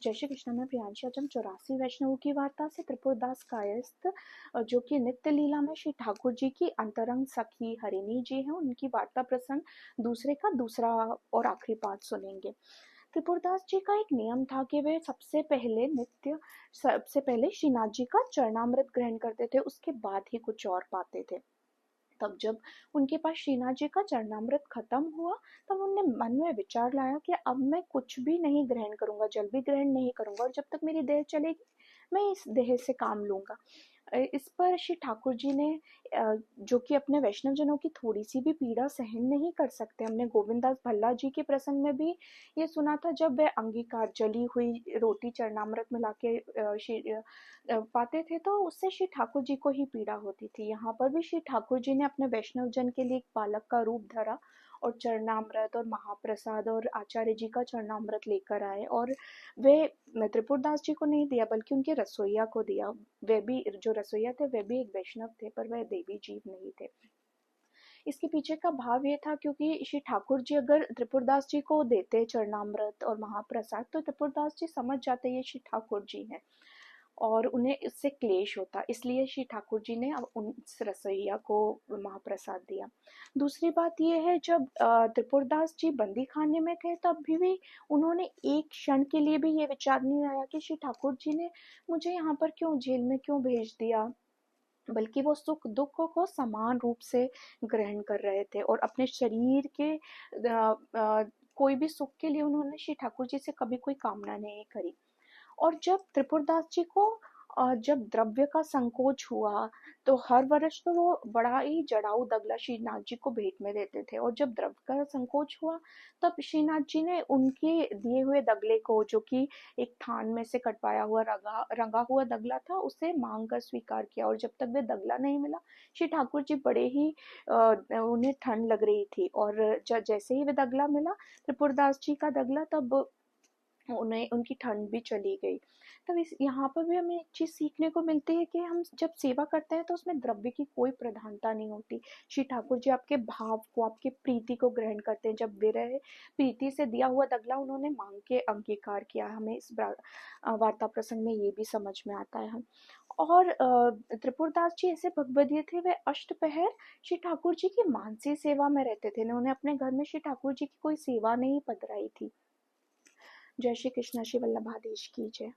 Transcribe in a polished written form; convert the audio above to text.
जय श्री कृष्ण। मैं प्रियांशी। आज हम 84 वैष्णवों की वार्ता से त्रिपुरदास कायस्थ जो कि नित्य लीला में श्री ठाकुर जी की अंतरंग सखी हरिणी जी हैं, उनकी वार्ता प्रसंग दूसरे का दूसरा और आखिरी पार्ट सुनेंगे। त्रिपुरदास जी का एक नियम था कि वे सबसे पहले श्रीनाथ जी का चरणामृत ग्रहण करते थे, उसके बाद ही कुछ और पाते थे। तब जब उनके पास श्रीनाथ जी का चरणामृत खत्म हुआ, तब उनने मन में विचार लाया कि अब मैं कुछ भी नहीं ग्रहण करूंगा, जल भी ग्रहण नहीं करूंगा, और जब तक मेरी देह चलेगी मैं इस देह से काम लूंगा। इस पर श्री ठाकुर जी ने, जो कि अपने वैष्णव जनों की थोड़ी सी भी पीड़ा सहन नहीं कर सकते, हमने गोविंददास भल्ला जी के प्रसंग में भी ये सुना था, जब वे अंगीकार जली हुई रोटी चरणामृत मिला के पाते थे तो उससे श्री ठाकुर जी को ही पीड़ा होती थी। यहाँ पर भी श्री ठाकुर जी ने अपने वैष्णव जन के लिए एक बालक का रूप धरा और चरणामृत और महाप्रसाद और आचार्य जी का चरणामृत लेकर आए, और वे त्रिपुरदास जी को नहीं दिया बल्कि उनके रसोइया को दिया। वे भी, जो रसोइया थे, वे भी एक वैष्णव थे, पर वह देवी जीव नहीं थे। इसके पीछे का भाव ये था क्योंकि श्री ठाकुर जी अगर त्रिपुरदास जी को देते चरणामृत और महाप्रसाद, तो त्रिपुरदास जी समझ जाते ये श्री ठाकुर जी हैं और उन्हें इससे क्लेश होता, इसलिए श्री ठाकुर जी ने अब उस रसोइया को महाप्रसाद दिया। दूसरी बात यह है, जब त्रिपुरदास जी बंदी खाने में थे तब भी उन्होंने एक क्षण के लिए भी ये विचार नहीं आया कि श्री ठाकुर जी ने मुझे यहाँ पर क्यों, जेल में क्यों भेज दिया, बल्कि वो सुख दुख को समान रूप से ग्रहण कर रहे थे और अपने शरीर के कोई भी सुख के लिए उन्होंने श्री ठाकुर जी से कभी कोई कामना नहीं करी। और जब त्रिपुरदास जी को जब द्रव्य का संकोच हुआ, तो हर वर्ष तो वो बड़ा ही जड़ाऊ दगला श्रीनाथ जी को भेंट में देते थे, और जब द्रव्य का संकोच हुआ तब श्रीनाथ जी ने उनके दिए हुए दगले को, जो कि एक थान में से कटवाया हुआ रंगा हुआ दगला था, उसे मांग कर स्वीकार किया। और जब तक वे दगला नहीं मिला, श्री ठाकुर जी बड़े ही उन्हें ठंड लग रही थी, और जैसे ही वे दगला मिला, त्रिपुरदास जी का दगला, तब उन्हें उनकी ठंड भी चली गई। तब इस यहाँ पर भी हमें एक चीज सीखने को मिलती है कि हम जब सेवा करते हैं तो उसमें द्रव्य की कोई प्रधानता नहीं होती। श्री ठाकुर जी आपके भाव को, आपके प्रीति को ग्रहण करते हैं। जब विरह प्रीति से दिया हुआ दगला उन्होंने मांग के अंगीकार किया, हमें इस वार्ता प्रसंग में ये भी समझ में आता है। हम और त्रिपुरदास जी ऐसे भगवदीय थे, वे अष्टपहर श्री ठाकुर जी की मानसी सेवा में रहते थे। उन्होंने अपने घर में श्री ठाकुर जी की कोई सेवा नहीं पधराई थी। जय श्री कृष्ण। श्री वल्लभादेश की जय।